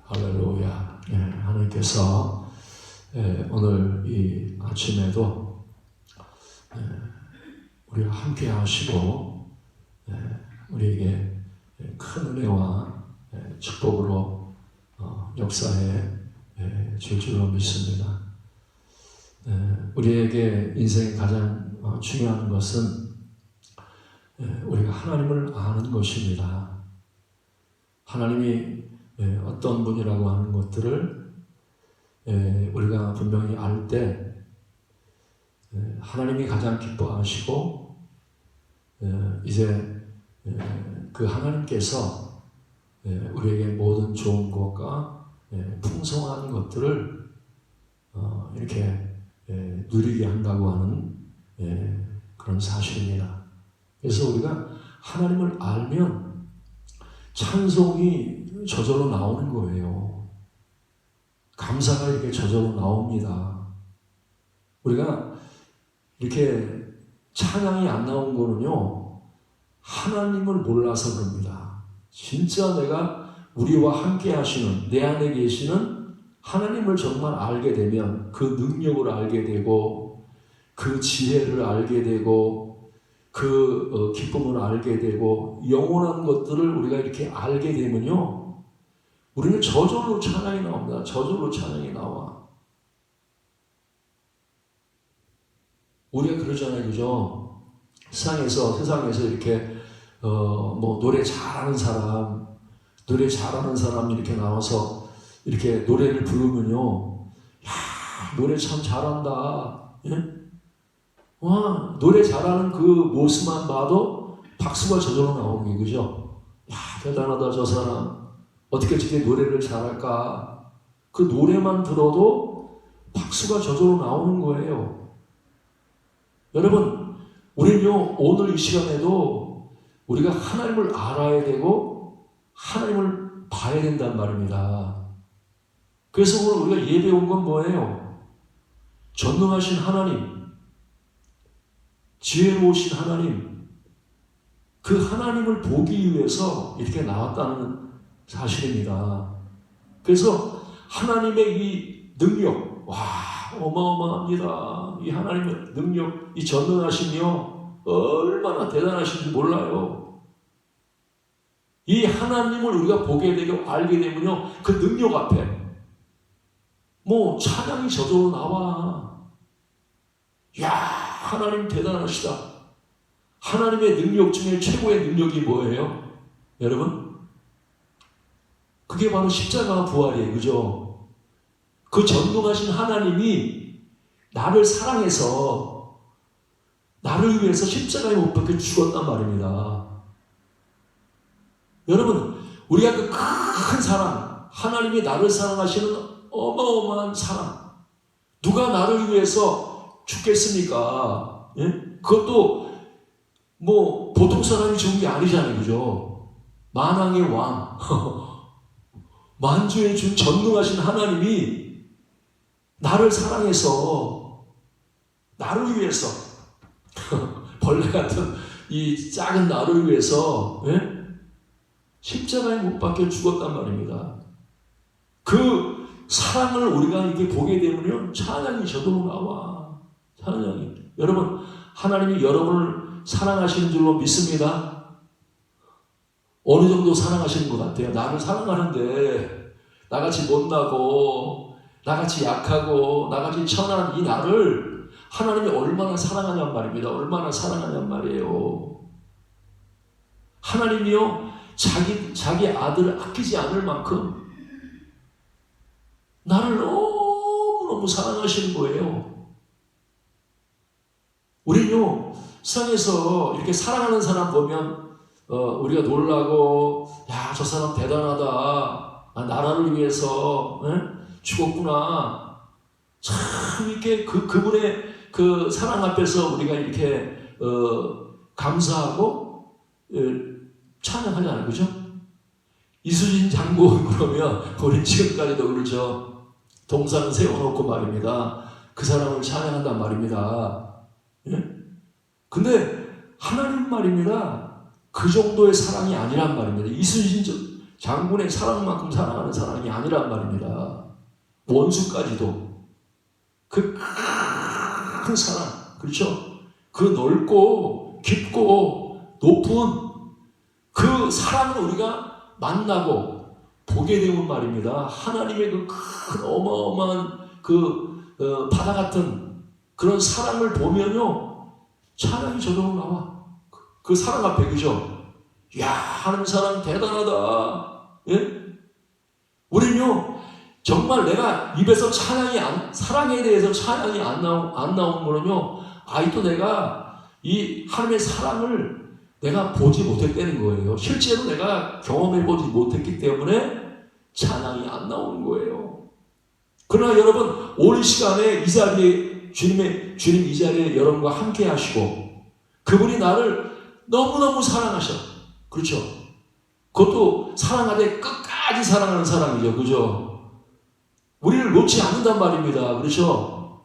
할렐루야. 하나님께서 오늘 이 아침에도 우리와 함께 하시고 우리에게 큰 은혜와 축복으로 역사해 줄 줄로 믿습니다. 우리에게 인생의 가장 중요한 것은 우리가 하나님을 아는 것입니다. 하나님이 어떤 분이라고 하는 것들을 우리가 분명히 알 때 하나님이 가장 기뻐하시고 이제 그 하나님께서 우리에게 모든 좋은 것과 풍성한 것들을 이렇게 누리게 한다고 하는 그런 사실입니다. 그래서 우리가 하나님을 알면 찬송이 저절로 나오는 거예요. 감사가 이렇게 저절로 나옵니다. 우리가 이렇게 찬양이 안 나온 거는요, 하나님을 몰라서 그럽니다. 진짜 내가 우리와 함께 하시는, 내 안에 계시는 하나님을 정말 알게 되면 그 능력을 알게 되고 그 지혜를 알게 되고 그 기쁨을 알게 되고 영원한 것들을 우리가 이렇게 알게 되면요, 우리는 저절로 찬양이 나옵니다. 저절로 찬양이 나와. 우리가 그러잖아요, 그죠? 세상에서 이렇게 노래 잘하는 사람 이렇게 나와서 이렇게 노래를 부르면요, 야, 노래 참 잘한다. 예? 와, 노래 잘하는 그 모습만 봐도 박수가 저절로 나오는 게, 그죠? 야, 대단하다, 저 사람. 어떻게 저렇게 노래를 잘할까? 그 노래만 들어도 박수가 저절로 나오는 거예요. 여러분, 우리는요, 오늘 이 시간에도 우리가 하나님을 알아야 되고 하나님을 봐야 된단 말입니다. 그래서 오늘 우리가 예배 온 건 뭐예요? 전능하신 하나님, 지혜로우신 하나님, 그 하나님을 보기 위해서 이렇게 나왔다는 사실입니다. 그래서 하나님의 이 능력, 와, 어마어마합니다. 이 하나님의 능력, 이 전능하심이요, 얼마나 대단하신지 몰라요. 이 하나님을 우리가 보게 되고 알게 되면요, 그 능력 앞에 찬양이 저절로 나와. 야, 하나님 대단하시다. 하나님의 능력 중에 최고의 능력이 뭐예요? 여러분? 그게 바로 십자가 부활이에요. 그죠? 그 전능하신 하나님이 나를 사랑해서 나를 위해서 십자가에 못 박혀 죽었단 말입니다. 여러분, 우리가 그 큰 사랑, 하나님이 나를 사랑하시는 어마어마한 사랑, 누가 나를 위해서 죽겠습니까? 예? 그것도 보통 사람이 죽은 게 아니잖아요. 그죠? 만왕의 왕 만주의 주 전능하신 하나님이 나를 사랑해서 나를 위해서 벌레 같은 이 작은 나를 위해서 십자가에 못 박혀 죽었단 말입니다. 그 사랑을 우리가 이렇게 보게 되면요, 찬양이 저절로 나와. 찬양이. 여러분, 하나님이 여러분을 사랑하시는 줄로 믿습니다. 어느 정도 사랑하시는 것 같아요? 나를 사랑하는데 나같이 못나고 나같이 약하고 나같이 천한 이 나를 하나님이 얼마나 사랑하냔 말입니다. 얼마나 사랑하냔 말이에요. 하나님이요, 자기 아들을 아끼지 않을 만큼 나를 너무너무 사랑하시는 거예요. 우리는요, 세상에서 이렇게 사랑하는 사람 보면 우리가 놀라고, 야, 저 사람 대단하다. 나라를 위해서 죽었구나. 참 이렇게 그분의 그 사랑 앞에서 우리가 이렇게 감사하고 찬양하잖아요. 그죠? 이수진 장군 그러면 우리 지금까지도 그렇죠. 동상 세워놓고 말입니다. 그 사람을 찬양한단 말입니다. 예? 근데 하나님 말입니다. 그 정도의 사랑이 아니란 말입니다. 이수진 장군의 사랑만큼 사랑하는 사랑이 아니란 말입니다. 원수까지도 그 큰 사랑, 그렇죠? 그 넓고 깊고 높은 그 사랑을 우리가 만나고 보게 되면 말입니다. 하나님의 그 큰 어마어마한 그 바다 같은 그런 사랑을 보면요, 찬양이 저절로 나와. 그 사랑 앞에, 그죠? 야, 하나님 사랑 대단하다. 예? 우리는요, 정말 내가 입에서 사랑에 대해서 찬양이 안 나온 거는요, 또 내가 이 하나님의 사랑을 내가 보지 못했다는 거예요. 실제로 내가 경험해보지 못했기 때문에 찬양이 안 나오는 거예요. 그러나 여러분, 오늘 시간에 이 자리에 주님 이 자리에 여러분과 함께 하시고 그분이 나를 너무너무 사랑하셔. 그렇죠? 그것도 사랑하되 끝까지 사랑하는 사람이죠. 그죠? 우리를 놓지 않는단 말입니다. 그렇죠?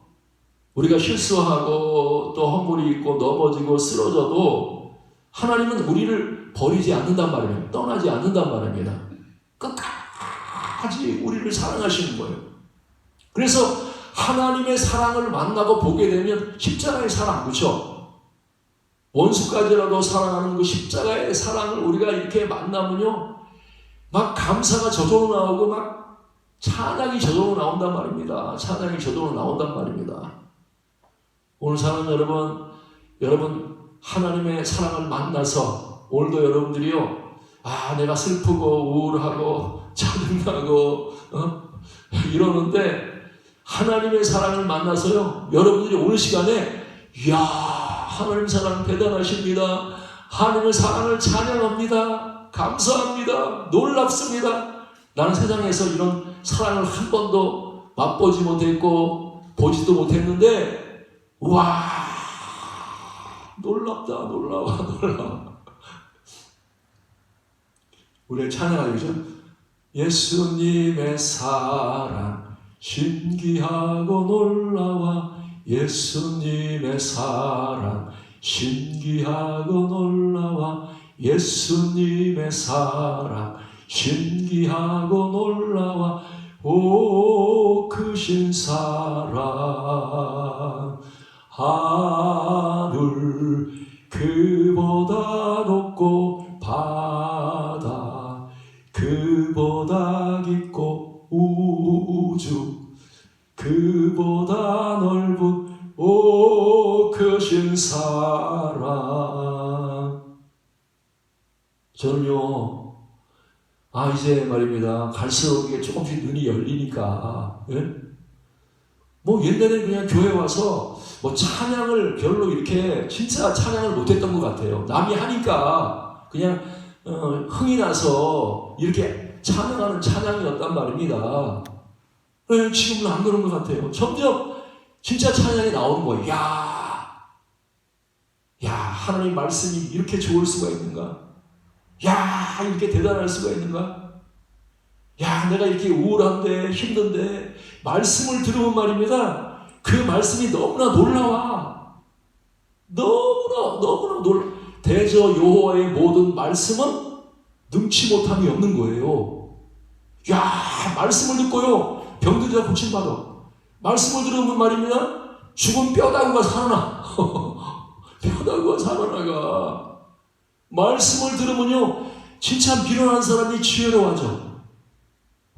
우리가 실수하고 또 헛물이 있고 넘어지고 쓰러져도 하나님은 우리를 버리지 않는단 말입니다. 떠나지 않는단 말입니다. 끝까지 우리를 사랑하시는 거예요. 그래서 하나님의 사랑을 만나고 보게 되면 십자가의 사랑, 그렇죠? 원수까지라도 사랑하는 그 십자가의 사랑을 우리가 이렇게 만나면요, 막 감사가 저절로 나오고 막 찬양이 저절로 나온단 말입니다. 찬양이 저절로 나온단 말입니다. 오늘 사랑하는 여러분 하나님의 사랑을 만나서 오늘도 여러분들이요, 내가 슬프고 우울하고 짜증나고 이러는데 하나님의 사랑을 만나서요, 여러분들이 오늘 시간에 이야, 하나님 사랑 대단하십니다. 하나님의 사랑을 찬양합니다. 감사합니다. 놀랍습니다. 나는 세상에서 이런 사랑을 한 번도 맛보지 못했고 보지도 못했는데 와, 놀랍다, 놀라워. 우리의 찬양하죠. 예수님의 사랑 신기하고 놀라워. 예수님의 사랑 신기하고 놀라워. 예수님의 사랑 신기하고 놀라워. 오, 크신 사랑 하늘 그보다 높고 바다 그보다 깊고 우주 그보다 넓은 오 크신 사랑. 저는요, 이제 말입니다, 갈수록 이게 조금씩 눈이 열리니까, 예? 뭐 옛날에 그냥 교회 와서 뭐 찬양을 별로 이렇게 진짜 찬양을 못했던 것 같아요. 남이 하니까 그냥 흥이 나서 이렇게 찬양하는 찬양이었단 말입니다. 지금은 안 그런 것 같아요. 점점 진짜 찬양이 나오는 거예요. 야, 하나님 말씀이 이렇게 좋을 수가 있는가? 야, 이렇게 대단할 수가 있는가? 야, 내가 이렇게 우울한데 힘든데 말씀을 들으면 말입니다, 그 말씀이 너무나 놀라워. 너무나 대저 여호와의 모든 말씀은 능치 못함이 없는 거예요. 야, 말씀을 듣고요, 병든 자가 고침받아. 말씀을 들으면 말입니다, 죽은 뼈다구가 살아나. 뼈다구가 살아나가. 말씀을 들으면요, 진짜 미련한 사람이 지혜로워져.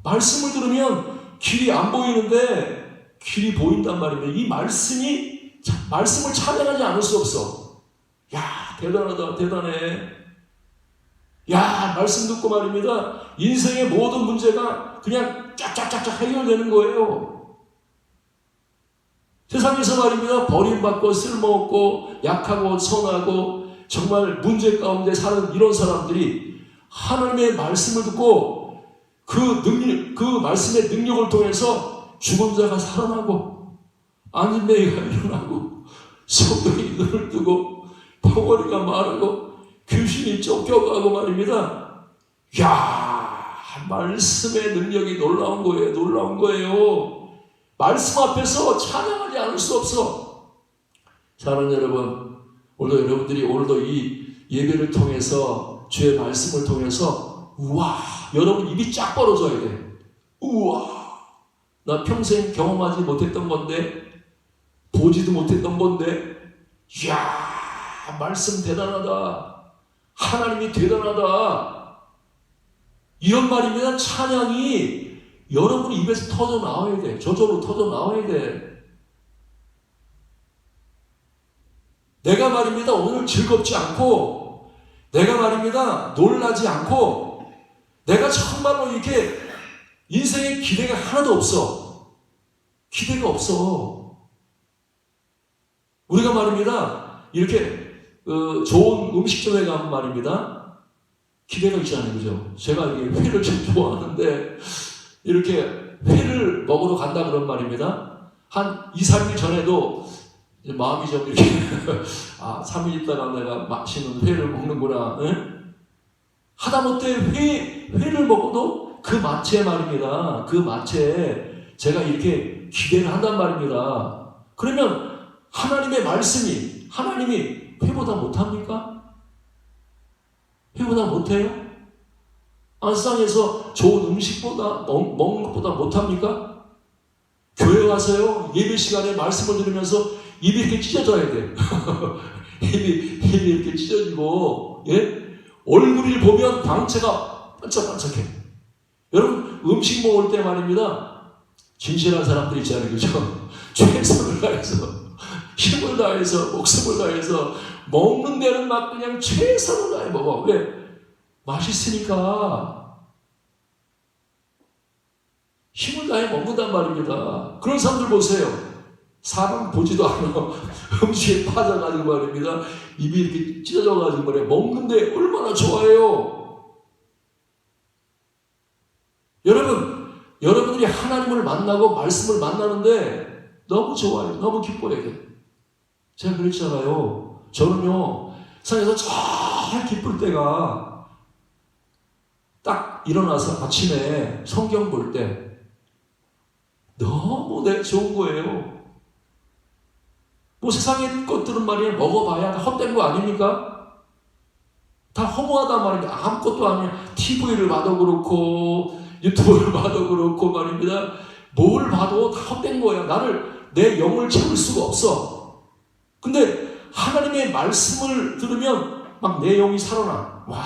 말씀을 들으면 길이 안 보이는데 길이 보인단 말입니다. 이 말씀을 찬양하지 않을 수 없어. 야, 대단하다, 대단해. 야, 말씀 듣고 말입니다, 인생의 모든 문제가 그냥 쫙쫙쫙쫙 해결되는 거예요. 세상에서 말입니다, 버림받고 쓸모없고 약하고 선하고 정말 문제 가운데 사는 이런 사람들이 하나님의 말씀을 듣고 그 말씀의 능력을 통해서 죽은 자가 살아나고 안진뱅이가 일어나고 소경이 눈을 뜨고 덩어리가 마르고 귀신이 쫓겨가고 말입니다. 야, 말씀의 능력이 놀라운 거예요. 말씀 앞에서 찬양하지 않을 수 없어. 사랑하는 여러분, 오늘도 이 예배를 통해서 주의 말씀을 통해서 우와, 여러분 입이 쫙 벌어져야 돼. 우와, 나 평생 경험하지 못했던 건데, 보지도 못했던 건데, 이야, 말씀 대단하다. 하나님이 대단하다. 이런 말입니다. 찬양이 여러분 입에서 터져 나와야 돼. 저절로 터져 나와야 돼. 내가 말입니다. 오늘 즐겁지 않고, 내가 말입니다. 놀라지 않고, 내가 정말로 이렇게 인생에 기대가 하나도 없어. 기대가 없어. 우리가 말입니다. 이렇게 좋은 음식점에 가면 말입니다. 기대가 있잖아요. 그죠? 제가 이게 회를 좀 좋아하는데 이렇게 회를 먹으러 간다 그런 말입니다. 한 2, 3일 전에도 마음이 좀 이렇게 3일 있다가 내가 맛있는 회를 먹는구나. 에? 하다못해 회를 먹어도 그 맛에 말입니다. 그 맛에 제가 이렇게 기대를 한단 말입니다. 그러면 하나님의 말씀이 하나님이 회보다 못합니까? 회보다 못해요? 세상에서 좋은 음식보다 먹는 것보다 못합니까? 교회 와서요 예배 시간에 말씀을 들으면서 입이 이렇게 찢어져야 돼. 입이 이렇게 찢어지고 얼굴을 보면 광채가 반짝반짝해. 여러분 음식 먹을 때 말입니다. 진실한 사람들 있잖아요. 그죠? 최선을 다해서 힘을 다해서 목숨을 다해서 먹는 데는 막 그냥 최선을 다해 먹어. 왜? 맛있으니까 힘을 다해 먹는단 말입니다. 그런 사람들 보세요. 사람 보지도 않아. 음식에 빠져가지고 말입니다. 입이 이렇게 찢어져가지고 말이야. 먹는데 얼마나 좋아해요. 여러분들이 하나님을 만나고 말씀을 만나는데 너무 좋아요. 너무 기뻐해요. 제가 그랬잖아요. 저는요, 세상에서 제일 기쁠 때가 딱 일어나서 아침에 성경 볼 때 너무 좋은 거예요. 뭐 세상의 것들은 말이야 먹어봐야 다 헛된 거 아닙니까? 다 허무하단 말입니다. 아무것도 아니야. TV를 봐도 그렇고 유튜브를 봐도 그렇고 말입니다. 뭘 봐도 다 헛된 거야. 내 영을 채울 수가 없어. 근데 하나님의 말씀을 들으면 막 내 영이 살아나. 와,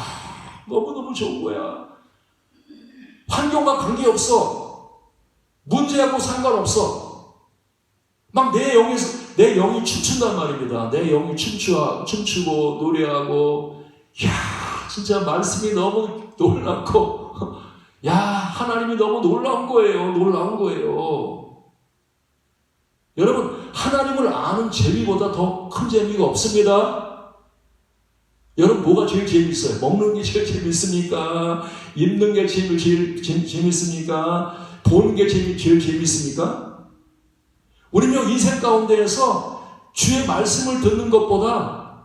너무너무 좋은 거야. 환경과 관계없어. 문제하고 상관없어. 막 내 영이 춤춘단 말입니다. 내 영이 춤추고 노래하고, 이야, 진짜 말씀이 너무 놀랍고, 야, 하나님이 너무 놀라운 거예요. 여러분, 하나님을 아는 재미보다 더 큰 재미가 없습니다. 여러분, 뭐가 제일 재밌어요? 먹는 게 제일 재밌습니까? 입는 게 제일 재밌습니까? 보는 게 제일 재밌습니까? 우리는 인생 가운데에서 주의 말씀을 듣는 것보다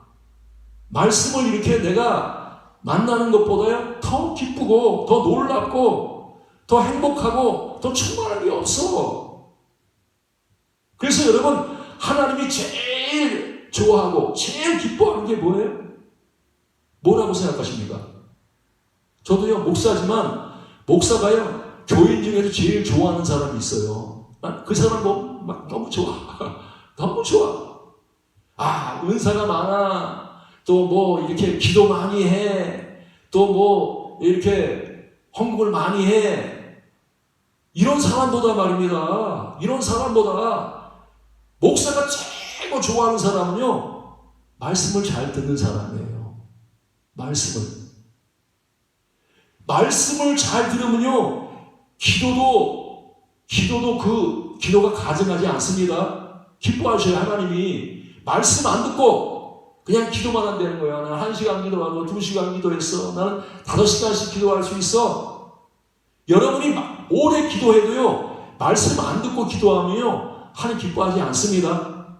말씀을 이렇게 내가 만나는 것보다요 더 기쁘고 더 놀랍고 더 행복하고 더 충만한 게 없어. 그래서 여러분 하나님이 제일 좋아하고 제일 기뻐하는 게 뭐예요? 뭐라고 생각하십니까? 저도요 목사지만 목사가요 교인 중에서 제일 좋아하는 사람이 있어요. 그 사람 막 너무 좋아. 너무 좋아. 은사가 많아. 또 뭐 이렇게 기도 많이 해. 또 뭐 이렇게 헌금을 많이 해. 이런 사람보다 말입니다. 이런 사람보다 목사가 최고 좋아하는 사람은요. 말씀을 잘 듣는 사람이에요. 말씀을 잘 들으면요. 기도도 그 기도가 가증하지 않습니다. 기뻐하셔요. 하나님이. 말씀 안 듣고 그냥 기도만 한다는 거야. 나는 1시간 기도하고 2시간 기도했어. 나는 5시간씩 기도할 수 있어. 여러분이 오래 기도해도요. 말씀 안 듣고 기도하면요. 하나님 기뻐하지 않습니다.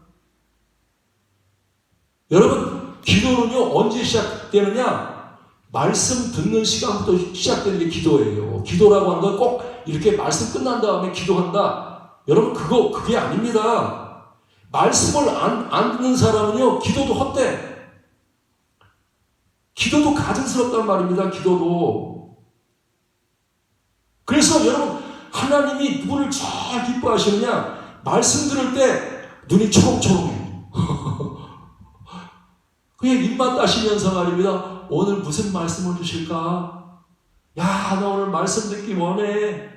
여러분 기도는요. 언제 시작되느냐? 말씀 듣는 시간부터 시작되는 게 기도예요. 기도라고 하는 건 꼭 이렇게 말씀 끝난 다음에 기도한다. 여러분 그게 아닙니다. 말씀을 안 듣는 사람은요. 기도도 헛돼. 기도도 가증스럽단 말입니다. 기도도. 그래서 여러분, 하나님이 누구를 제일 기뻐하시느냐? 말씀 들을 때 눈이 초롱초롱해요. 그냥 입만 따시면서 말입니다. 오늘 무슨 말씀을 주실까? 야, 나 오늘 말씀 듣기 원해.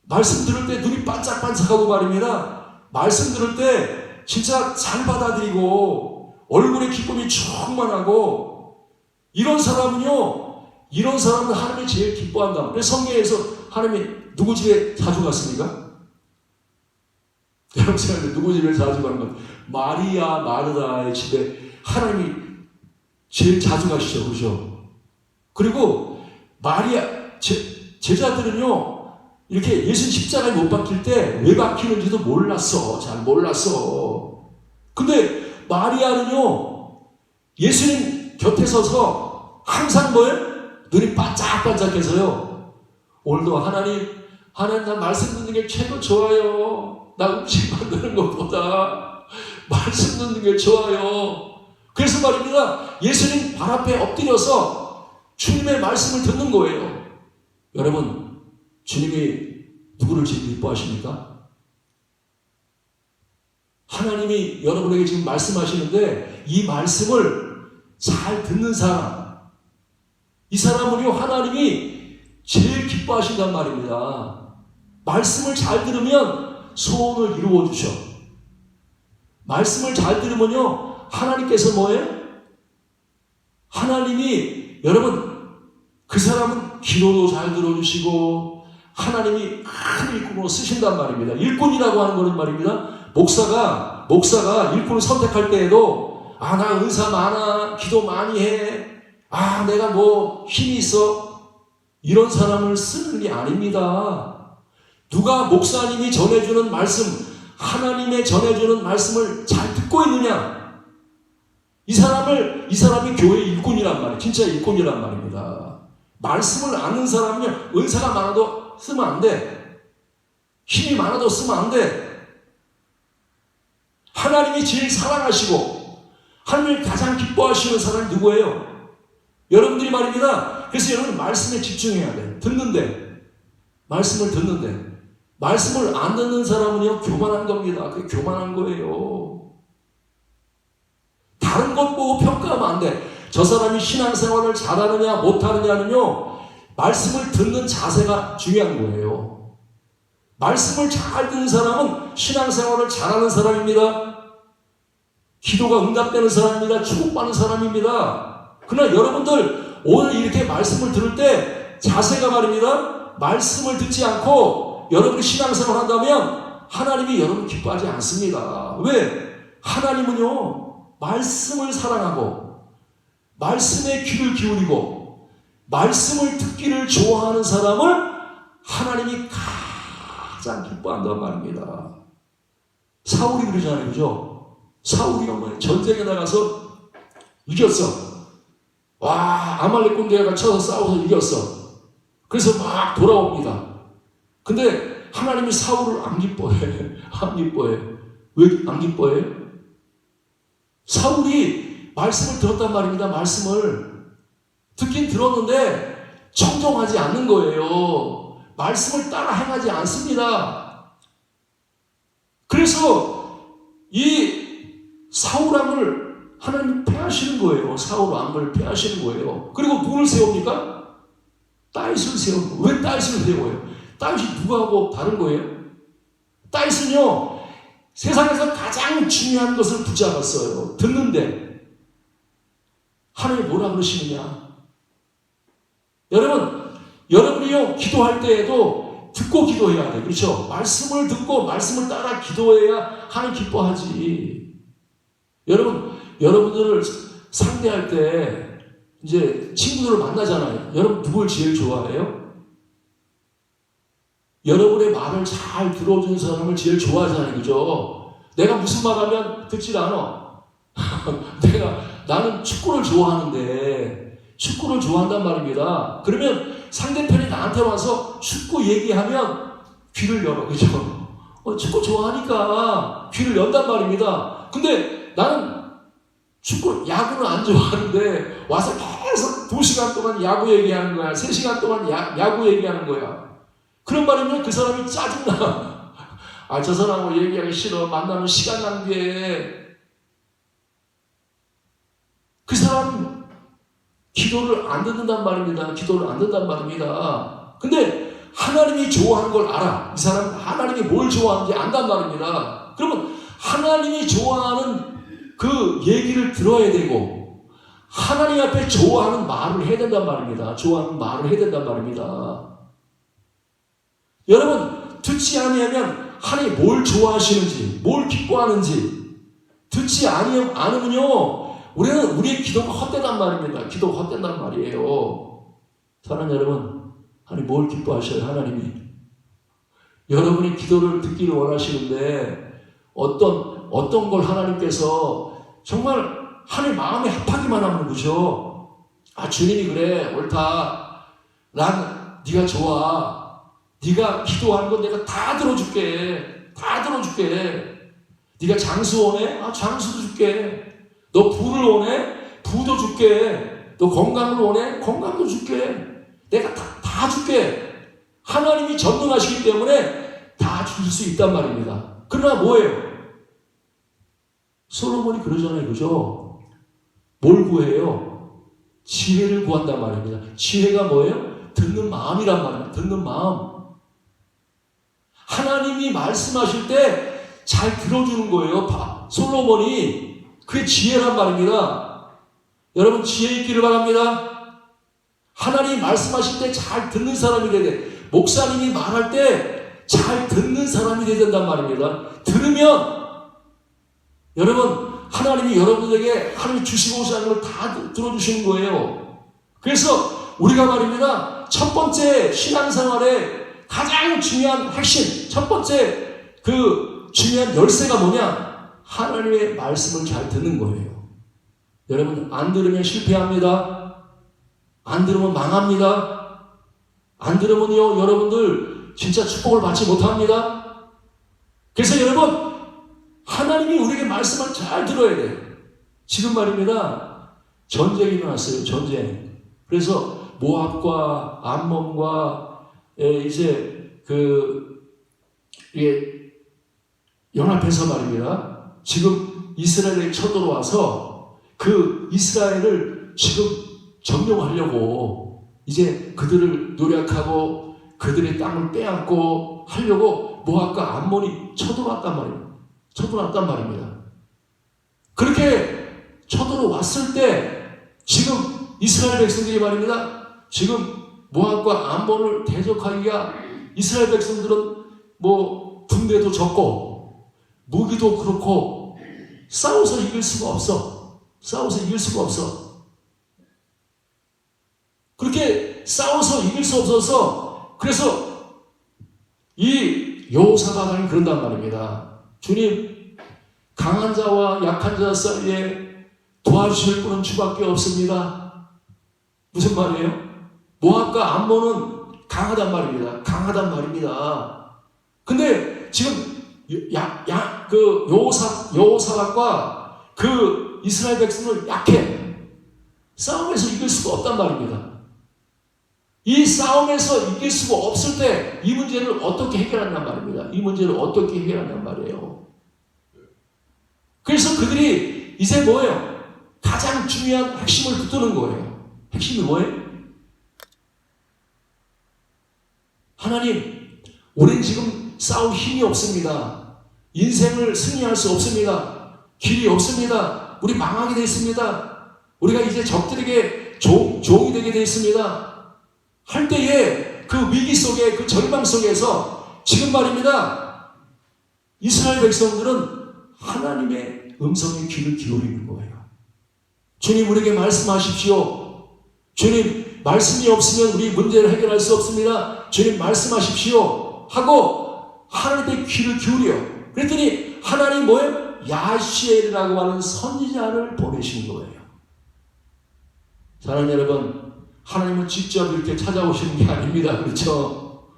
말씀 들을 때 눈이 반짝반짝하고 말입니다. 말씀 들을 때 진짜 잘 받아들이고 얼굴에 기쁨이 충만하고 이런 사람은 하나님이 제일 기뻐한다. 그래서 성경에서 하나님이 누구 집에 자주 갔습니까? 여러분 생각해, 누구 집에 자주 가는 건 마리아 마르다의 집에 하나님이 제일 자주 가시죠. 그죠? 그리고 제자들은요, 이렇게 예수님 십자가에 못 박힐 때 왜 박히는지도 몰랐어. 잘 몰랐어. 근데 마리아는요, 예수님 곁에 서서 항상 뭐예요? 눈이 반짝반짝해서요. 오늘도 하나님 나 말씀 듣는 게 최고 좋아요. 나 음식 만드는 것보다 말씀 듣는 게 좋아요. 그래서 말입니다. 예수님 발 앞에 엎드려서 주님의 말씀을 듣는 거예요. 여러분, 주님이 누구를 제일 기뻐하십니까? 하나님이 여러분에게 지금 말씀하시는데 이 말씀을 잘 듣는 사람, 이 사람은요, 하나님이 제일 기뻐하신단 말입니다. 말씀을 잘 들으면 소원을 이루어 주셔. 말씀을 잘 들으면요, 하나님께서 뭐예요? 하나님이, 여러분, 그 사람은 기도도 잘 들어주시고 하나님이 큰 일꾼으로 쓰신단 말입니다. 일꾼이라고 하는 거는 말입니다. 목사가 일꾼을 선택할 때에도 나 은사 많아, 기도 많이 해, 내가 뭐 힘이 있어, 이런 사람을 쓰는 게 아닙니다. 누가 목사님이 전해주는 말씀, 하나님의 전해주는 말씀을 잘 듣고 있느냐, 이 사람이 교회 일꾼이란 말이에요. 진짜 일꾼이란 말입니다. 말씀을 아는 사람은요, 은사가 많아도 쓰면 안 돼. 힘이 많아도 쓰면 안 돼. 하나님이 제일 사랑하시고 하나님을 가장 기뻐하시는 사람이 누구예요? 여러분들이 말입니다. 그래서 여러분 말씀에 집중해야 돼. 말씀을 듣는데 말씀을 안 듣는 사람은요, 교만한 겁니다. 그게 교만한 거예요. 다른 것 보고 평가하면 안 돼. 저 사람이 신앙생활을 잘하느냐 못하느냐는요, 말씀을 듣는 자세가 중요한 거예요. 말씀을 잘 듣는 사람은 신앙생활을 잘하는 사람입니다. 기도가 응답되는 사람입니다. 축복받는 사람입니다. 그러나 여러분들 오늘 이렇게 말씀을 들을 때 자세가 말입니다. 말씀을 듣지 않고 여러분이 신앙생활을 한다면 하나님이 여러분 기뻐하지 않습니다. 왜? 하나님은요, 말씀을 사랑하고 말씀에 귀를 기울이고 말씀을 듣기를 좋아하는 사람을 하나님이 가장 기뻐한단 말입니다. 사울이 그러잖아요. 그죠? 사울이 전쟁에 나가서 이겼어. 아말렉 군대가 쳐서 싸워서 이겼어. 그래서 막 돌아옵니다. 근데 하나님이 사울을 안 기뻐해. 안 기뻐해. 왜 안 기뻐해? 사울이 말씀을 들었단 말입니다. 말씀을 듣긴 들었는데 청종하지 않는 거예요. 말씀을 따라 행하지 않습니다. 그래서 이 사울왕을 하나님 패하시는 거예요. 사울 왕을 패하시는 거예요. 그리고 누구를 세웁니까? 다윗을 세우고. 왜 다윗을 세워요? 다윗이 누구하고 다른 거예요? 다윗은요, 세상에서 가장 중요한 것을 붙잡았어요. 듣는데 하나님이 뭐라 그러시느냐? 여러분이요, 기도할 때에도 듣고 기도해야 돼. 그렇죠? 말씀을 듣고 말씀을 따라 기도해야 하나님 기뻐하지. 여러분들을 상대할 때 이제 친구들을 만나잖아요. 여러분 누굴 제일 좋아해요? 여러분의 말을 잘 들어주는 사람을 제일 좋아하잖아요. 그죠? 내가 무슨 말 하면 듣질 않아. 나는 축구를 좋아하는데 축구를 좋아한단 말입니다. 그러면 상대편이 나한테 와서 축구 얘기하면 귀를 열어. 그죠? 축구 좋아하니까 귀를 연단 말입니다. 근데 나는 야구는 안 좋아하는데 와서 계속 2시간 동안 야구 얘기하는 거야. 3시간 동안 야구 얘기하는 거야. 그런 말이면 그 사람이 짜증나. 아, 저 사람하고 얘기하기 싫어. 만나면 시간 낭비해. 그 사람 기도를 안 듣는단 말입니다. 기도를 안 듣는단 말입니다. 근데 하나님이 좋아하는 걸 알아. 이 사람 하나님이 뭘 좋아하는지 안단 말입니다. 그러면 하나님이 좋아하는 그 얘기를 들어야 되고 하나님 앞에 좋아하는 말을 해야 된단 말입니다. 좋아하는 말을 해야 된단 말입니다. 여러분, 듣지 않으면 하나님이 뭘 좋아하시는지, 뭘 기뻐하는지 듣지 않으면요, 우리는 우리의 기도가 헛되단 말입니다. 기도가 헛된단 말이에요. 사랑하는 여러분, 하나님 뭘 기뻐하셔요? 하나님이 여러분이 기도를 듣기를 원하시는데 어떤 걸 하나님께서 정말 하나님 마음에 합하기만 하면 그죠? 아, 주님이 그래, 옳다. 난 네가 좋아. 네가 기도하는 건 내가 다 들어줄게. 다 들어줄게. 네가 장수 원해? 아, 장수도 줄게. 너 부를 원해? 부도 줄게. 너 건강을 원해? 건강도 줄게. 내가 다 줄게. 하나님이 전능하시기 때문에 다 줄 수 있단 말입니다. 그러나 뭐예요? 솔로몬이 그러잖아요. 그죠? 뭘 구해요? 지혜를 구한단 말입니다. 지혜가 뭐예요? 듣는 마음이란 말입니다. 듣는 마음. 하나님이 말씀하실 때 잘 들어주는 거예요. 솔로몬이. 그게 지혜란 말입니다. 여러분, 지혜 있기를 바랍니다. 하나님이 말씀하실 때 잘 듣는 사람이 돼야 돼. 목사님이 말할 때 잘 듣는 사람이 돼야 된단 말입니다. 들으면 여러분, 하나님이 여러분에게 하나님이 주시고자 하는 걸 다 들어주시는 거예요. 그래서 우리가 말입니다, 첫 번째 신앙생활의 가장 중요한 핵심, 첫 번째 그 중요한 열쇠가 뭐냐? 하나님의 말씀을 잘 듣는 거예요. 여러분, 안 들으면 실패합니다. 안 들으면 망합니다. 안 들으면요, 여러분들 진짜 축복을 받지 못합니다. 그래서 여러분, 하나님이 우리에게 말씀을 잘 들어야 돼요. 지금 말입니다, 전쟁이 일어났어요. 전쟁. 그래서 모압과 암몬과 이제 연합해서 말입니다, 지금 이스라엘에 쳐들어와서 그 이스라엘을 지금 점령하려고 이제 그들을 노력하고 그들의 땅을 빼앗고 하려고 모압과 암몬이 쳐들어왔단 말입니다. 쳐들어왔단 말입니다. 그렇게 쳐들어왔을 때 지금 이스라엘 백성들이 말입니다, 지금 모압과 암몬을 대적하기가 이스라엘 백성들은 뭐 군대도 적고 무기도 그렇고 싸워서 이길 수가 없어. 싸워서 이길 수가 없어. 그렇게 싸워서 이길 수 없어서 그래서 이 여호사밧이 그런단 말입니다. 주님, 강한 자와 약한 자 사이에 도와주실 분은 주밖에 없습니다. 무슨 말이에요? 모압과 암몬은 강하단 말입니다. 강하단 말입니다. 근데 지금 여호사밧과 그 이스라엘 백성은 약해. 싸움에서 이길 수가 없단 말입니다. 이 싸움에서 이길 수가 없을 때 이 문제를 어떻게 해결한단 말입니다. 이 문제를 어떻게 해결한단 말이에요. 그래서 그들이 이제 뭐예요? 가장 중요한 핵심을 붙드는 거예요. 핵심이 뭐예요? 하나님, 우린 지금 싸울 힘이 없습니다. 인생을 승리할 수 없습니다. 길이 없습니다. 우리 망하게 되어 있습니다. 우리가 이제 적들에게 종이 되게 되어 있습니다. 할 때에 그 위기 속에, 그 절망 속에서 지금 말입니다, 이스라엘 백성들은 하나님의 음성에 귀를 기울이는 거예요. 주님, 우리에게 말씀하십시오. 주님, 말씀이 없으면 우리 문제를 해결할 수 없습니다. 주님, 말씀하십시오 하고 하나님의 귀를 기울여. 그랬더니 하나님 뭐예요? 야시엘이라고 하는 선지자를 보내신 거예요. 사랑하는 여러분, 하나님은 직접 이렇게 찾아오시는 게 아닙니다. 그렇죠?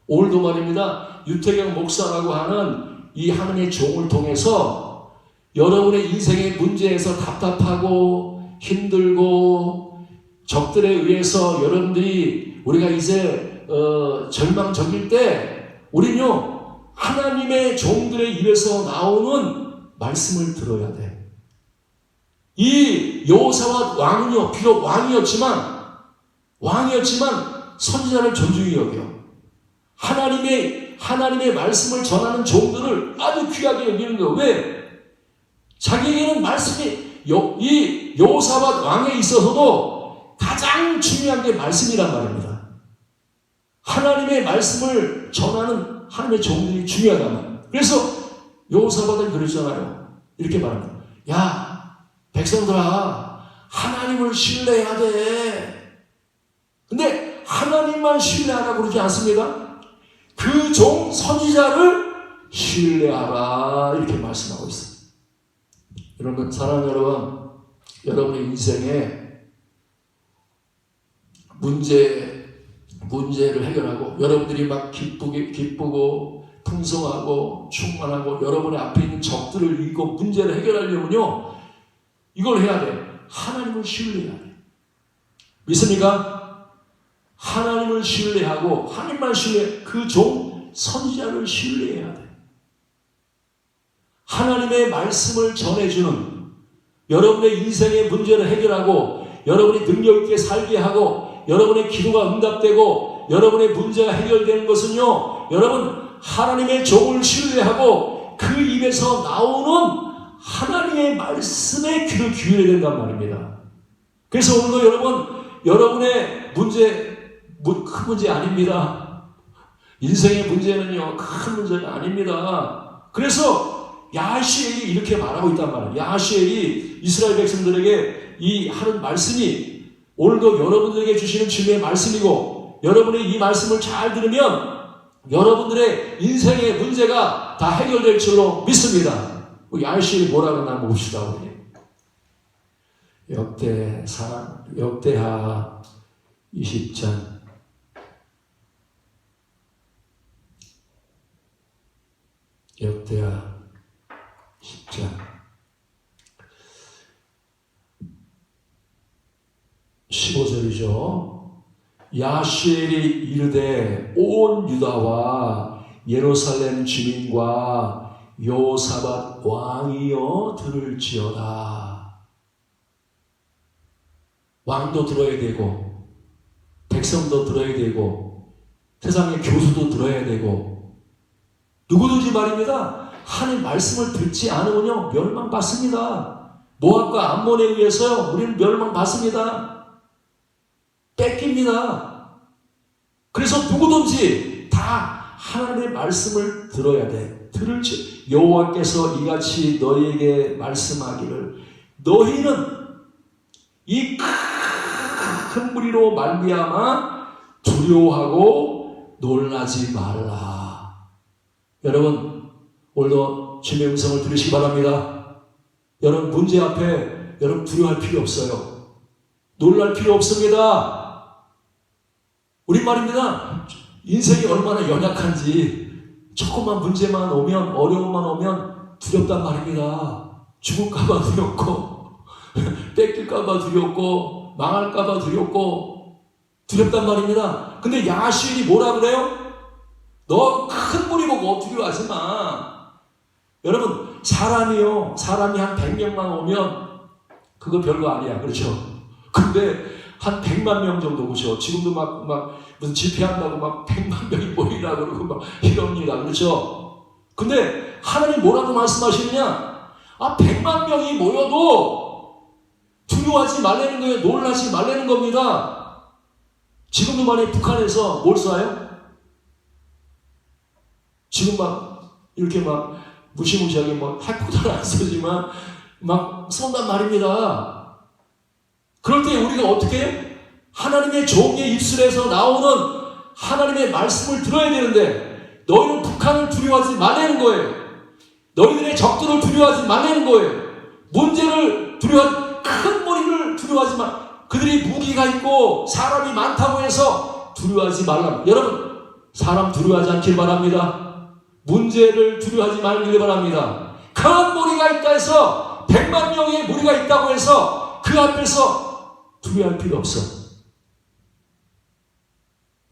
오늘도 말입니다, 유태경 목사라고 하는 이 하나님의 종을 통해서 여러분의 인생의 문제에서 답답하고 힘들고 적들에 의해서 여러분들이 우리가 이제 절망적일 때 우리는요 하나님의 종들의 입에서 나오는 말씀을 들어야 돼. 이 여호사밧 왕은요 비록 왕이었지만 선지자를 존중히 여겨. 하나님의 말씀을 전하는 종들을 아주 귀하게 여기는 거예요. 왜? 자기에게는 말씀이 이 여호사밧 왕에 있어서도 가장 중요한 게 말씀이란 말입니다. 하나님의 말씀을 전하는 하나님의 종들이 중요하단 말이에요. 그래서 여호사밧은 그러잖아요. 이렇게 말합니다. 야, 백성들아, 하나님을 신뢰해야 돼. 근데 하나님만 신뢰하라고 그러지 않습니다. 그 종 선지자를 신뢰하라 이렇게 말씀하고 있습니다. 여러분, 사랑하는 여러분, 여러분의 인생에 문제를 해결하고 여러분들이 막 기쁘고 풍성하고 충만하고 여러분의 앞에 있는 적들을 이기고 문제를 해결하려면요 이걸 해야 돼. 하나님을 신뢰해야 돼. 믿습니까? 하나님을 신뢰하고 하나님만 신뢰해. 그 종 선지자를 신뢰해야 돼. 하나님의 말씀을 전해주는 여러분의 인생의 문제를 해결하고 여러분이 능력 있게 살게 하고 여러분의 기도가 응답되고 여러분의 문제가 해결되는 것은요 여러분 하나님의 종을 신뢰하고 그 입에서 나오는 하나님의 말씀에 귀를 기울여야 된단 말입니다. 그래서 오늘도 여러분의 문제 큰 문제 아닙니다. 인생의 문제는요 큰 문제가 아닙니다. 그래서 야하시엘이 이렇게 말하고 있단 말이에요. 야하시엘이 이스라엘 백성들에게 이 하는 말씀이 오늘도 여러분들에게 주시는 주님의 말씀이고 여러분이 이 말씀을 잘 들으면 여러분들의 인생의 문제가 다 해결될 줄로 믿습니다. 야하시엘이 뭐라고 하나 한번 봅시다. 우리. 역대하 20장 역대하 10장 15절이죠. 야하시엘이 이르되 온 유다와 예루살렘 주민과 여호사밧 왕이여 들을지어다. 왕도 들어야 되고 백성도 들어야 되고 세상의 교수도 들어야 되고 누구든지 말입니다. 하나님 말씀을 듣지 않으면요 멸망받습니다. 모압과 암몬에 의해서요 우리는 멸망받습니다. 뺏깁니다. 그래서 누구든지 다 하나님의 말씀을 들어야 돼. 들을지 여호와께서 이같이 너희에게 말씀하기를 너희는 이 큰 무리로 말미암아 두려워하고 놀라지 말라. 여러분 오늘도 주님의 음성을 들으시기 바랍니다. 여러분 문제 앞에 여러분 두려워할 필요 없어요. 놀랄 필요 없습니다. 우리 말입니다. 인생이 얼마나 연약한지 조금만 문제만 오면 어려움만 오면 두렵단 말입니다. 죽을까봐 두렵고 뺏길까봐 두렵고 망할까봐 두렵단 말입니다. 근데 야하시엘이 뭐라 그래요? 너 큰 무리 보고 두려워하지 마. 여러분 사람이 한 100명만 오면 그거 별거 아니야. 그렇죠? 근데 한 100만 명 정도 그렇죠? 지금도 막 무슨 집회한다고 막 100만 명이 모이라 그러고 막 이럽니다. 그렇죠? 근데 하나님 뭐라고 말씀하시느냐? 100만 명이 모여도 두려워하지 말라는 거예요. 놀라지 말라는 겁니다. 지금도 만약에 북한에서 뭘 쏴요? 지금 막 이렇게 막 무시무시하게 막 핵폭탄을 안 쏘지만 막 쏜단 말입니다. 그럴 때 우리가 어떻게 해요? 하나님의 종의 입술에서 나오는 하나님의 말씀을 들어야 되는데 너희는 북한을 두려워하지 말라는 거예요. 너희들의 적들을 두려워하지 말라는 거예요. 문제를 큰 무리를 두려워하지 마. 그들이 무기가 있고 사람이 많다고 해서 두려워하지 말라. 여러분 사람 두려워하지 않길 바랍니다. 문제를 두려워하지 말길 바랍니다. 큰 무리가 있다 해서 100만 명의 무리가 있다고 해서 그 앞에서 두려워할 필요 없어.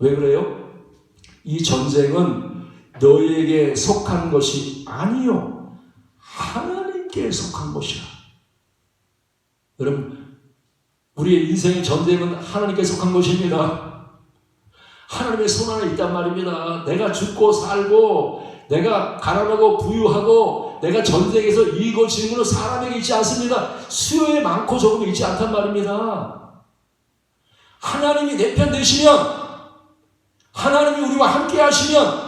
왜 그래요? 이 전쟁은 너희에게 속한 것이 아니요 하나님께 속한 것이야. 여러분, 우리의 인생의 전쟁은 하나님께 속한 것입니다. 하나님의 손 안에 있단 말입니다. 내가 죽고 살고 내가 가난하고 부유하고 내가 전쟁에서 이기고 지는 것은 사람에게 있지 않습니다. 수요에 많고 적음에 있지 않단 말입니다. 하나님이 내 편 되시면, 하나님이 우리와 함께 하시면,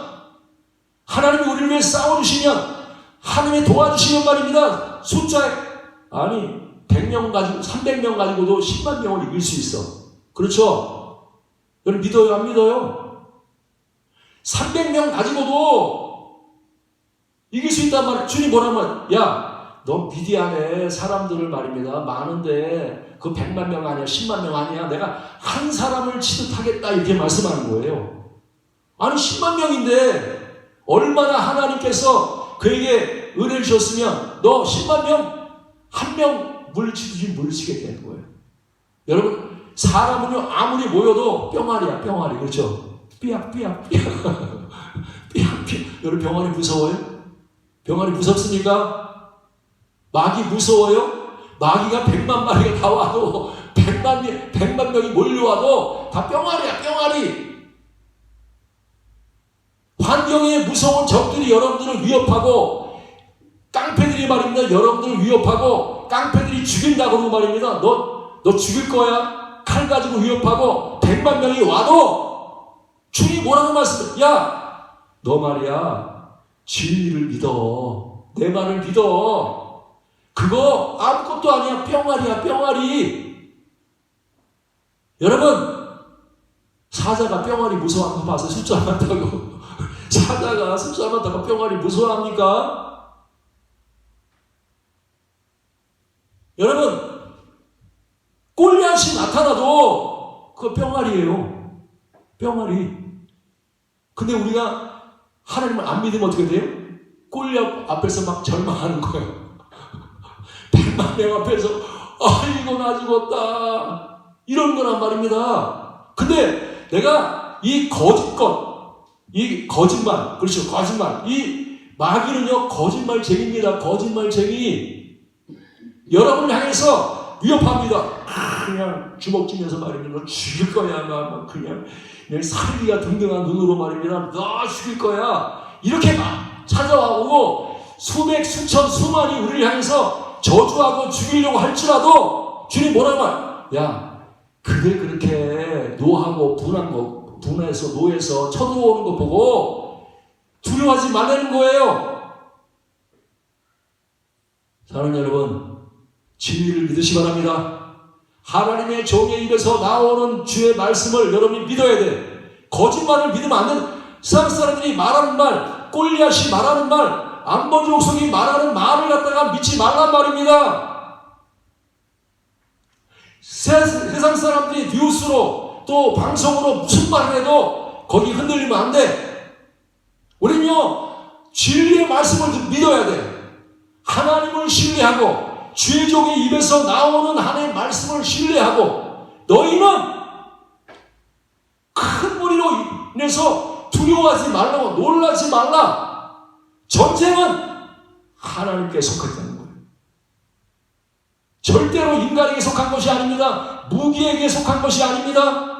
하나님이 우리를 위해 싸워주시면, 하나님이 도와주시면 말입니다. 숫자에, 아니 100명 가지고 300명 가지고도 10만 명을 이길 수 있어. 그렇죠? 여러분 믿어요 안 믿어요? 300명 가지고도 이길 수 있단 말이에요. 주님 뭐라면, 야, 너 미디안에 사람들을 말입니다. 많은데 그 100만 명 아니야, 10만 명 아니야. 내가 한 사람을 치듯하겠다 이렇게 말씀하는 거예요. 아니 10만 명인데 얼마나 하나님께서 그에게 은혜를 주셨으면 너 10만 명, 한 명 물리치듯이 물리치게 되는 거예요. 여러분 사람은요 아무리 모여도 뿅알이야, 뿅알이. 그렇죠? 삐약삐약 삐약삐약. 여러분 병아리 무서워요? 병아리 무섭습니까? 마귀 무서워요? 마귀가 100만 마리가 다 와도 100만 명이 몰려와도 다 뿅알이야, 뿅알이. 환경에 무서운 적들이 여러분들을 위협하고 깡패들이 말입니다. 여러분들을 위협하고 깡패들이 죽인다고 하는 말입니다. 너 죽일 거야? 칼 가지고 위협하고 100만 명이 와도 주님이 뭐라고 말씀해? 야, 너 말이야 진리를 믿어. 내 말을 믿어. 그거 아무것도 아니야. 뿅알이야, 뿅알이. 여러분 사자가 뿅알이 무서워하는 거 봐서 숫자 많다고. 사자가 숫자 많다고 뿅알이 무서워합니까? 여러분 골리앗이 나타나도 그거 뿅알이에요. 뿅알이. 근데 우리가 하나님을 안 믿으면 어떻게 돼요? 골리앗 앞에서 막 절망하는 거예요. 100만 명 앞에서 아이고 나 죽었다 이런 거란 말입니다. 근데 내가 이 이 거짓말, 그렇죠, 거짓말. 이 마귀는요 거짓말쟁이입니다. 거짓말쟁이. 여러분을 향해서 위협합니다. 그냥 주먹 쥐면서 말입니다. 너 죽일 거야. 막 그냥 살기가 등등한 눈으로 말입니다. 너 죽일 거야. 이렇게 막 찾아와오고 수백, 수천, 수만이 우리를 향해서 저주하고 죽이려고 할지라도 주님 뭐라고 말? 야, 그게 그렇게 노하고 분해서 노해서 쳐들어오는 거 보고 두려워하지 말라는 거예요. 사랑하는 여러분, 진리를 믿으시 바랍니다. 하나님의 종의 입에서 나오는 주의 말씀을 여러분이 믿어야 돼. 거짓말을 믿으면 안 돼. 세상 사람들이 말하는 말, 골리앗이 말하는 말, 암몬 족속이 말하는 말을 갖다가 믿지 말란 말입니다. 세상 사람들이 뉴스로 또 방송으로 무슨 말을 해도 거기 흔들리면 안 돼. 우리는요 진리의 말씀을 믿어야 돼. 하나님을 신뢰하고 주의 종의 입에서 나오는 하나님의 말씀을 신뢰하고 너희는 큰 무리로 인해서 두려워하지 말라고, 놀라지 말라. 전쟁은 하나님께 속했다는 거예요. 절대로 인간에게 속한 것이 아닙니다. 무기에게 속한 것이 아닙니다.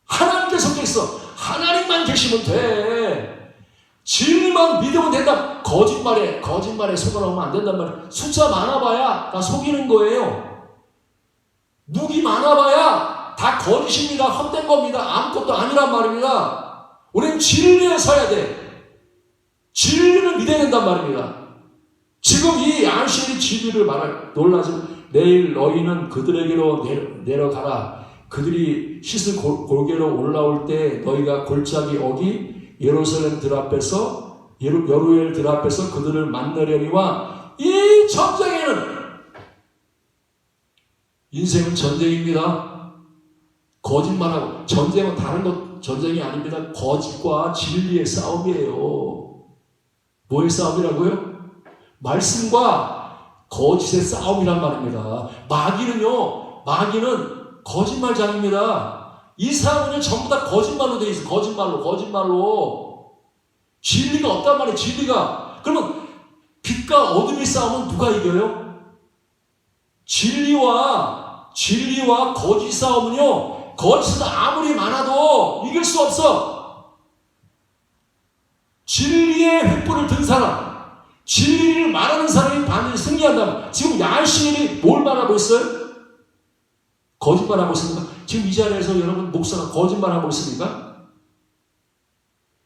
하나님께 속해 있어. 하나님만 계시면 돼. 진리만 믿으면 된다. 거짓말에 속아나오면 안 된단 말이에요. 숫자 많아봐야 다 속이는 거예요. 무기 많아봐야 다 거짓입니다. 헛된 겁니다. 아무것도 아니란 말입니다. 우리는 진리에 서야 돼. 진리를 믿어야 된단 말입니다. 지금 이 안식일이 진리를 말할 놀라지. 내일 너희는 그들에게로 내려가라. 그들이 씻을 골개로 올라올 때 너희가 골짜기 어기 예루살렘 들 앞에서 여루엘 들 앞에서 그들을 만나려니와 이 전쟁에는 인생은 전쟁입니다. 거짓말하고 전쟁은 다른 것 전쟁이 아닙니다. 거짓과 진리의 싸움이에요. 뭐의 싸움이라고요? 말씀과 거짓의 싸움이란 말입니다. 마귀는 거짓말장입니다. 이 사람은요 전부 다 거짓말로 돼 있어. 거짓말로. 진리가 없단 말이에요. 진리가. 그러면 빛과 어둠의 싸움은 누가 이겨요? 진리와 거짓 싸움은요, 거짓은 아무리 많아도 이길 수 없어. 진리의 횃불을 든 사람, 진리를 말하는 사람이 반드시 승리한다. 지금 야신이 뭘 말하고 있어요? 거짓말하고 있습니까? 지금 이 자리에서 여러분 목사가 거짓말하고 있습니까?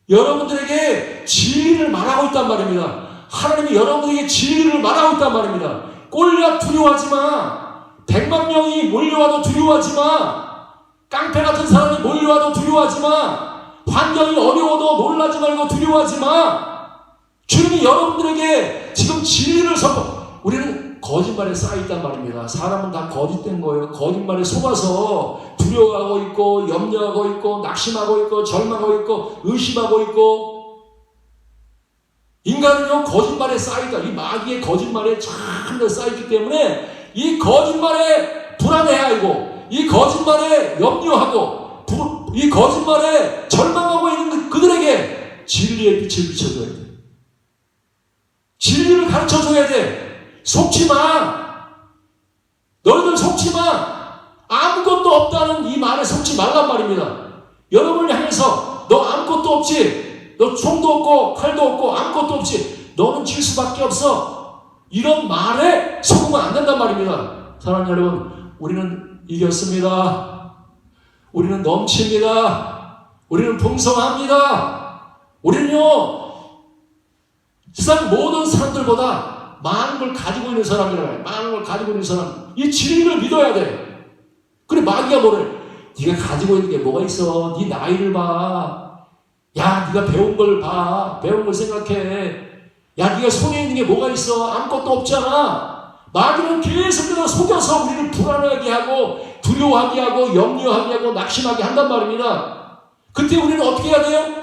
여러분들에게 진리를 말하고 있단 말입니다. 하나님이 여러분에게 진리를 말하고 있단 말입니다. 골리앗 두려워하지 마. 100만 명이 몰려와도 두려워하지 마. 깡패 같은 사람이 몰려와도 두려워하지 마. 환경이 어려워도 놀라지 말고 두려워하지 마. 주님이 여러분들에게 지금 진리를 우리는 거짓말에 쌓여있단 말입니다. 사람은 다 거짓된 거예요. 거짓말에 속아서 두려워하고 있고, 염려하고 있고, 낙심하고 있고, 절망하고 있고, 의심하고 있고. 인간은요, 거짓말에 쌓여있다. 이 마귀의 거짓말에 참 쌓여있기 때문에 이 거짓말에 불안해하고, 이 거짓말에 염려하고, 이 거짓말에 절망하고 있는 그들에게 진리의 빛을 비춰줘야 돼. 진리를 가르쳐줘야 돼. 속지 마. 너희들 속지 마. 아무것도 없다는 이 말에 속지 말란 말입니다. 여러분을 향해서 너 아무것도 없지. 너 총도 없고 칼도 없고 아무것도 없지. 너는 질 수밖에 없어. 이런 말에 속으면 안 된단 말입니다. 사랑하는 여러분, 우리는 이겼습니다. 우리는 넘칩니다. 우리는 풍성합니다. 우리는요, 세상 모든 사람들보다 많은 걸 가지고 있는 사람이라고. 많은 걸 가지고 있는 사람. 이 진리를 믿어야 돼. 그래, 마귀가 뭐래? 네가 가지고 있는 게 뭐가 있어? 네 나이를 봐. 야, 네가 배운 걸 봐. 배운 걸 생각해. 야, 네가 손에 있는 게 뭐가 있어? 아무것도 없잖아. 마귀는 계속해서 속여서 우리를 불안하게 하고, 두려워하게 하고, 염려하게 하고, 낙심하게 한단 말입니다. 그때 우리는 어떻게 해야 돼요?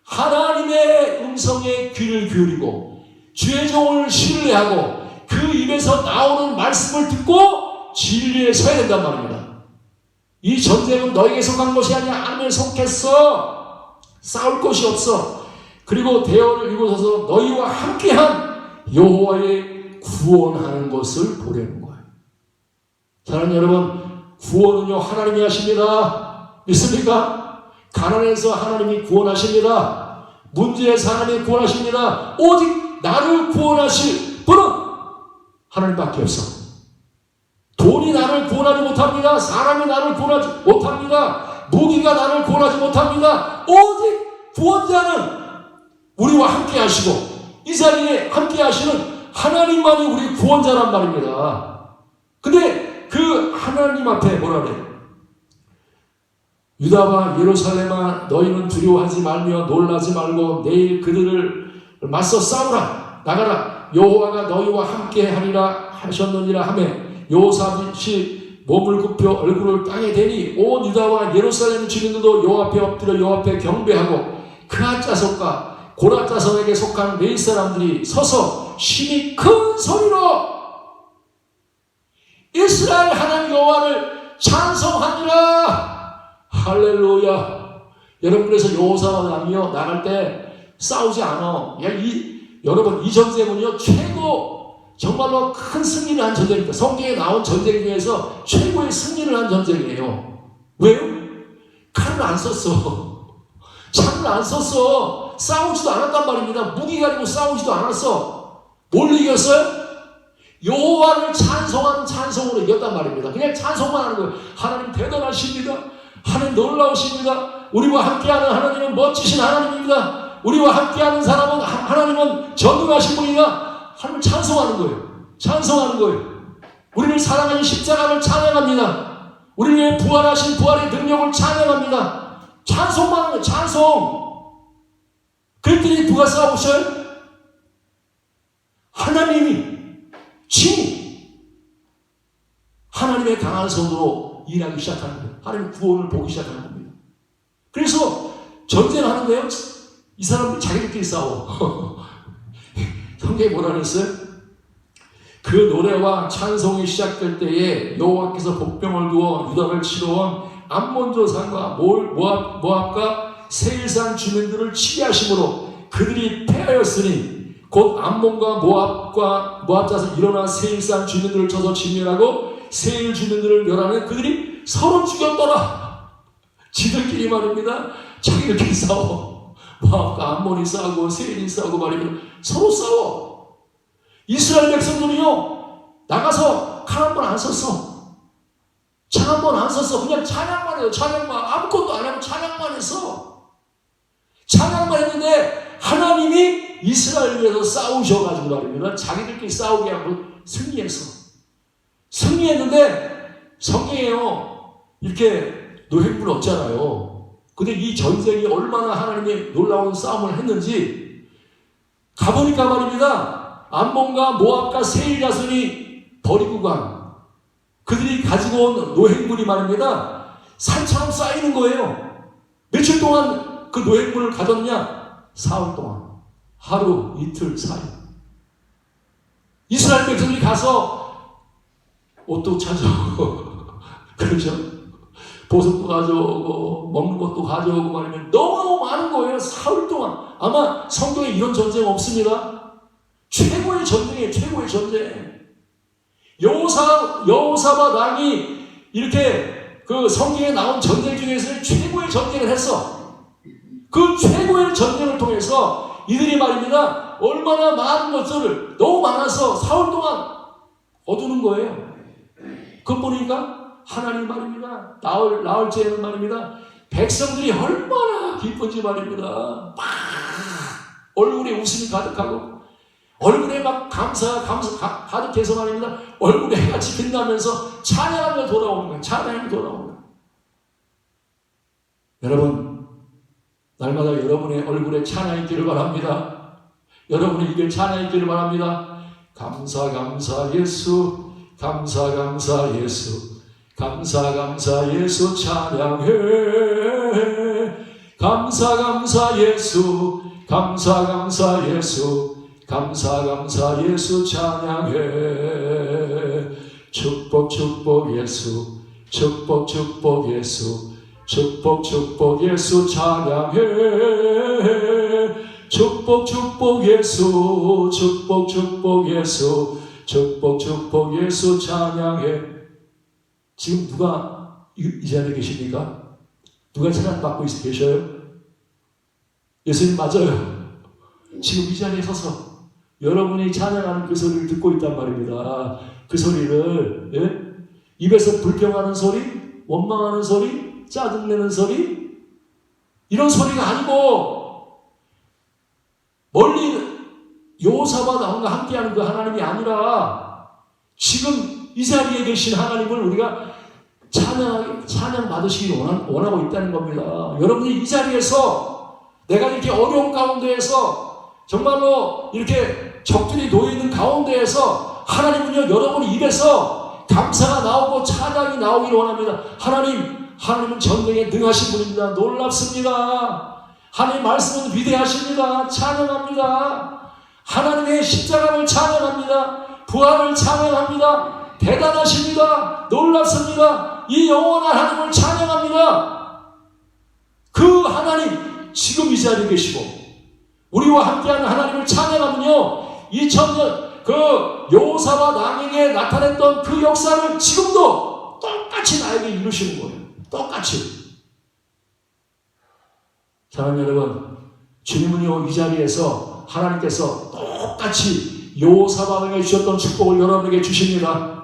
하나님의 음성에 귀를 기울이고, 주의 종을 신뢰하고 그 입에서 나오는 말씀을 듣고 진리에 서야 된단 말입니다. 이 전쟁은 너에게 속한 것이 아니라 하나님에 속했어. 싸울 것이 없어. 그리고 대열을 이루어서 너희와 함께한 여호와의 구원하는 것을 보려는 거예요. 사랑하는 여러분, 구원은요 하나님이 하십니다. 믿습니까? 가난해서 하나님이 구원하십니다. 문제에서 하나님이 구원하십니다. 오직 나를 구원하실 분은 하나님밖에 없어. 돈이 나를 구원하지 못합니다. 사람이 나를 구원하지 못합니다. 무기가 나를 구원하지 못합니다. 오직 구원자는 우리와 함께 하시고 이 자리에 함께 하시는 하나님만이 우리 구원자란 말입니다. 근데 그 하나님 앞에 뭐라 그래요? 유다와 예루살렘아, 너희는 두려워하지 말며 놀라지 말고 내일 그들을 맞서 싸우라. 나가라. 여호와가 너희와 함께 하리라 하셨느니라 하며 여호사밧이 몸을 굽혀 얼굴을 땅에 대니 온 유다와 예루살렘 주민들도 여호와 앞에 엎드려 여호와 앞에 경배하고 그앗 자손과 고라 자손에게 속한 레위 사람들이 서서 심히 큰 소리로 이스라엘 하나님 여호와를 찬송하니라. 할렐루야. 여러분, 그래서 여호사밧이요 나갈 때 싸우지 않아. 여러분, 이 전쟁은요 최고 정말로 큰 승리를 한 전쟁입니다. 성경에 나온 전쟁 중에서 최고의 승리를 한 전쟁이에요. 왜요? 칼을 안 썼어. 창을 안 썼어. 싸우지도 않았단 말입니다. 무기 가지고 싸우지도 않았어. 뭘 이겼어요? 여호와를 찬송하는 찬송으로 이겼단 말입니다. 그냥 찬송만 하는 거예요. 하나님 대단하십니다. 하나님 놀라우십니다. 우리와 함께하는 하나님은 멋지신 하나님입니다. 우리와 함께하는 사람은 하나님은 전능하신 분이다. 하나님을 찬송하는 거예요. 찬송하는 거예요. 우리를 사랑하는 십자가를 찬양합니다. 우리를 위해 부활하신 부활의 능력을 찬양합니다. 찬송만 하는 거예요. 찬송. 그랬더니 누가 싸우셔요? 하나님이 친히 하나님의 강한 손으로 일하기 시작하는 거예요. 하나님 구원을 보기 시작하는 겁니다. 그래서 전쟁하는데요, 이 사람들이 자기들끼리 싸워. 성경에 뭐라 그랬어요? 그 노래와 찬송이 시작될 때에 여호와께서 복병을 두어 유다를 치러온 암몬 조상과 모압과 세일산 주민들을 치리하심으로 그들이 패하였으니 곧 암몬과 모압 자손 일어나 세일산 주민들을 쳐서 진멸하고 세일 주민들을 멸하는 그들이 서로 죽였더라. 지들끼리 말입니다. 자기들끼리 싸워. 모압과 암몬이 싸우고 세일이 싸우고 말입니다. 서로 싸워. 이스라엘 백성들이요 나가서 칼 한 번 안 썼어. 창 한 번 안 썼어. 그냥 찬양만 해요. 찬양만. 아무것도 안 하고 찬양만 했어. 찬양만 했는데 하나님이 이스라엘 위해서 싸우셔가지고 말입니다. 자기들끼리 싸우게 하고 승리했는데 성경에요 이렇게 노획물 없잖아요. 근데 이 전쟁이 얼마나 하나님의 놀라운 싸움을 했는지 가보니까 말입니다. 암몬과 모압과 세일 자손이 버리고 간 그들이 가지고 온 노획물이 말입니다. 산처럼 쌓이는 거예요. 며칠 동안 그 노획물을 가졌냐? 사흘 동안. 하루, 이틀, 사일. 이스라엘 백성들이 가서 옷도 찾아오고 그렇죠? 보석도 가져오고 먹는 것도 가져오고 말이면 너무 많은 거예요. 사흘 동안. 아마 성경에 이런 전쟁 없습니다. 최고의 전쟁이에요. 최고의 전쟁. 여호사밧 왕이 이렇게 그 성경에 나온 전쟁 중에서 최고의 전쟁을 했어. 그 최고의 전쟁을 통해서 이들이 말입니다. 얼마나 많은 것들을 너무 많아서 사흘 동안 거두는 거예요. 그것 보니까 하나님 말입니다. 나흘째에는 말입니다. 백성들이 얼마나 기쁜지 말입니다. 막 얼굴에 웃음이 가득하고 얼굴에 막 감사가 가득해서 말입니다. 얼굴에 해같이 빛나면서 찬양하며 돌아오는 거예요. 찬양하며 돌아오는 거예요. 여러분, 날마다 여러분의 얼굴에 찬양이 있기를 바랍니다. 여러분의 입에 찬양이 있기를 바랍니다. 감사 예수, 감사 예수, 감사 예수 찬양해. 감사 예수, 감사 예수, 감사 예수 찬양해. 축복 예수, 축복 예수, 축복 예수 찬양해. 축복 예수, 축복 예수, 축복 예수 찬양해. 지금 누가 이 자리에 계십니까? 누가 찬양받고 계셔요? 예수님 맞아요. 지금 이 자리에 서서 여러분이 찬양하는 그 소리를 듣고 있단 말입니다. 그 소리를 입에서 불평하는 소리, 원망하는 소리, 짜증내는 소리 이런 소리가 아니고 멀리 여호사밧 왕과 함께하는 그 하나님이 아니라 지금 이 자리에 계신 하나님을 우리가 찬양 받으시기 원하고 있다는 겁니다. 여러분이 이 자리에서 내가 이렇게 어려운 가운데에서 정말로 이렇게 적들이 놓여있는 가운데에서 하나님은요 여러분 입에서 감사가 나오고 찬양이 나오기를 원합니다. 하나님은 전쟁에 능하신 분입니다. 놀랍습니다. 하나님 말씀은 위대하십니다. 찬양합니다. 하나님의 십자가를 찬양합니다. 부활을 찬양합니다. 대단하십니다. 놀랍습니다. 이 영원한 하나님을 찬양합니다. 그 하나님 지금 이 자리에 계시고 우리와 함께하는 하나님을 찬양하면요 2000년 그 여호사밧 왕에게 나타냈던 그 역사를 지금도 똑같이 나에게 이루시는 거예요. 똑같이. 사랑하는 여러분, 주님은요 이 자리에서 하나님께서 똑같이 여호사밧에게 주셨던 축복을 여러분에게 주십니다.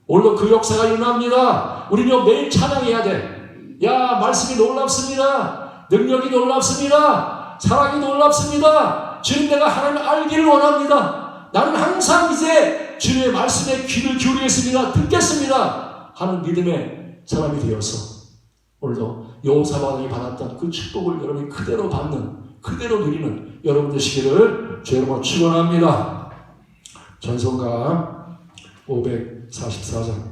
오늘도 그 역사가 일어납니다. 우리는요 매일 찬양해야 돼. 야 말씀이 놀랍습니다. 능력이 놀랍습니다. 사랑이 놀랍습니다. 주님 내가 하나님을 알기를 원합니다. 나는 항상 이제 주님의 말씀에 귀를 기울이겠습니다. 듣겠습니다. 하는 믿음의 사람이 되어서 오늘도 여호사밧이 받았던 그 축복을 여러분이 그대로 받는 그대로 누리는 여러분 되시기를 주 이름으로 축원합니다. 전송가 544장